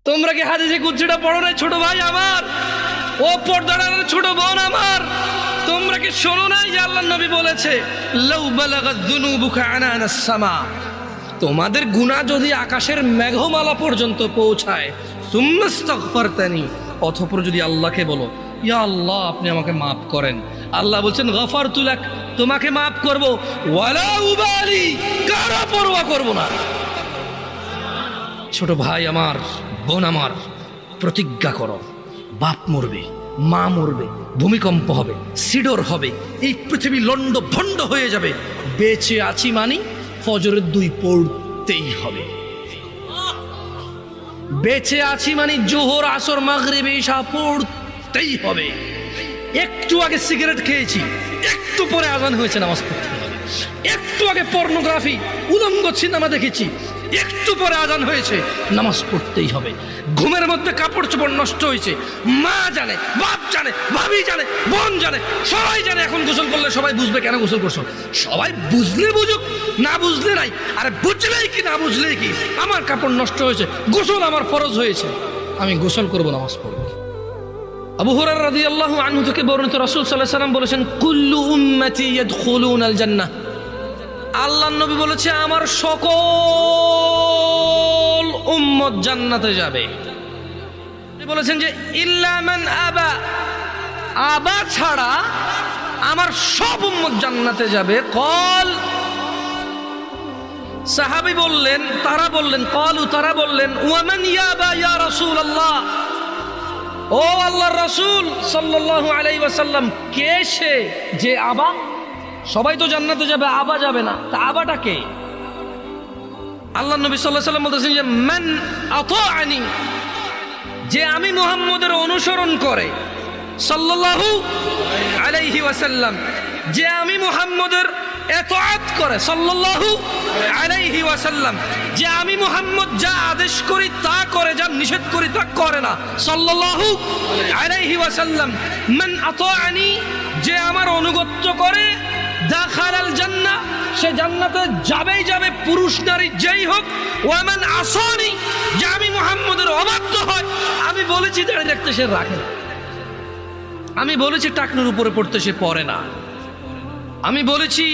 তোমরা কি হাদিসে কুদসিটা পড়ো না ছোট ভাই আমার, ও পর্দার ছোট বোন আমার, তোমরা কি শোনো নাই যে আল্লাহর নবী বলেছে লাউ বালাগাত যুনুবুকা আনানাস সামা, তোমাদের গুনাহ যদি আকাশের মেঘমালা পর্যন্ত পৌঁছায়, সুম্মাস্তাগফারতানি, অতঃপর যদি আল্লাহকে বলো ইয়া আল্লাহ আপনি আমাকে মাফ করেন, আল্লাহ বলছেন গফারতু লাক, তোমাকে মাফ করব, ওয়ালা উবালি, কারো পরোয়া করব না। ছোট ভাই আমার, বোন আমার, প্রতিজ্ঞা করো, বাপ মরবে, মা মরবে, ভূমিকম্প হবে, সিডর হবে, এই পৃথিবী লন্ড ভন্ড হয়ে যাবে, বেঁচে আছি মানি ফজরের 2 পড়তেই হবে, বেঁচে আছি মানে জোহর আসর মাগরিব ইশা পড়তেই হবে। একটু আগে সিগারেট খেয়েছি, একটু পরে আজান হয়েছে, নামাজ পড়তে হবে। একটু আগে পর্নোগ্রাফি উলঙ্গ সিনেমা দেখেছি, একটু পরে আজান হয়েছে, নামাজ পড়তেই হবে। ঘুমের মধ্যে কাপড় চোপড় নষ্ট হয়েছে, মা জানে, বাপ জানে, ভাবি জানে, বোন জানে, সবাই জানে। এখন গোসল করলে সবাই বুঝবে কেন গোসল করছো, সবাই বুঝলে বুঝুক, না বুঝলে নাই। আরে বুঝলেই কি না বুঝলেই কি, আমার কাপড় নষ্ট হয়েছে, গোসল আমার ফরজ হয়েছে, আমি গোসল করবো, নামাজ পড়বো। আবু হুরায়রা রাদিয়াল্লাহু আনহু থেকে বর্ণিত, রাসূল সাল্লাল্লাহু আলাইহি ওয়াসাল্লাম বলেছেন কুল্লু উম্মতি ইয়াদখুলুনাল জান্নাহ, আল্লাহর নবী বলেছে আমার সকল উম্মত জান্নাতে যাবে। বলেছেন যে ইল্লা মান আবা, আবা ছাড়া আমার সব উম্মত জান্নাতে যাবে। কল, সাহাবী বললেন, তারা বললেন, কলু, তারা বললেন ওয়া মান ইয়াবা ইয়া রাসূলুল্লাহ, ও আল্লাহর রাসূল সাল্লাল্লাহু আলাইহি ওয়াসাল্লাম, কে সে যে আবা? সবাই তো জান্নাতে যাবে, আবা যাবে না, তা আবাটা কে? আল্লাহর নবী সাল্লাল্লাহু আলাইহি ওয়াসাল্লাম বলতেছেন যে মান আতাআনি, যে আমি মুহাম্মদের অনুসরণ করে, সাল্লাল্লাহু আলাইহি ওয়াসাল্লাম, যে আমি মুহাম্মদের ইতাআত করে, সাল্লাল্লাহু আলাইহি ওয়াসাল্লাম, যে আমি মুহাম্মদ যা আদেশ করি তা করে, যা নিষেধ করি তা করে না, সাল্লাল্লাহু আলাইহি ওয়াসাল্লাম। মান আতাআনি, যে আমার অনুগত্য করে, দাখালাল জান্নাহ, সে জান্নাতে যাবেই যাবে, পুরুষ নারী যেই হোক। ওয়া মান আসানি, যে আমি মুহাম্মদের অবাধ্য হয়, আমি বলেছি দাঁড়িয়ে রাখতে সে রাখে না, আমি বলেছি টাকনুর উপরে পড়তে সে পড়ে না, আমি বলেছি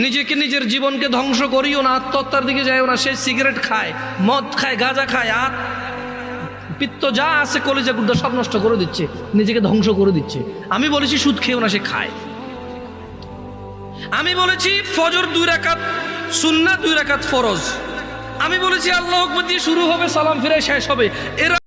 নিজেকে নিজের জীবনকে ধ্বংস করিও না, আত্মহত্যার দিকে যাইও না, সে সিগারেট খায়, মদ খায়, গাঁজা খায়, পিত্ত যা আছে কলিজা গুর্দা সব নষ্ট করে দিচ্ছে, নিজেকে ধ্বংস করে দিচ্ছে। আমি বলেছি সুদ খেয়েও না, সে খায়। আমি বলেছি ফজর 2 রাকাত সুন্নাত, 2 রাকাত ফরজ। আমি বলেছি আল্লাহু আকবার দিয়ে শুরু হবে, সালাম ফিরে শেষ হবে। এরা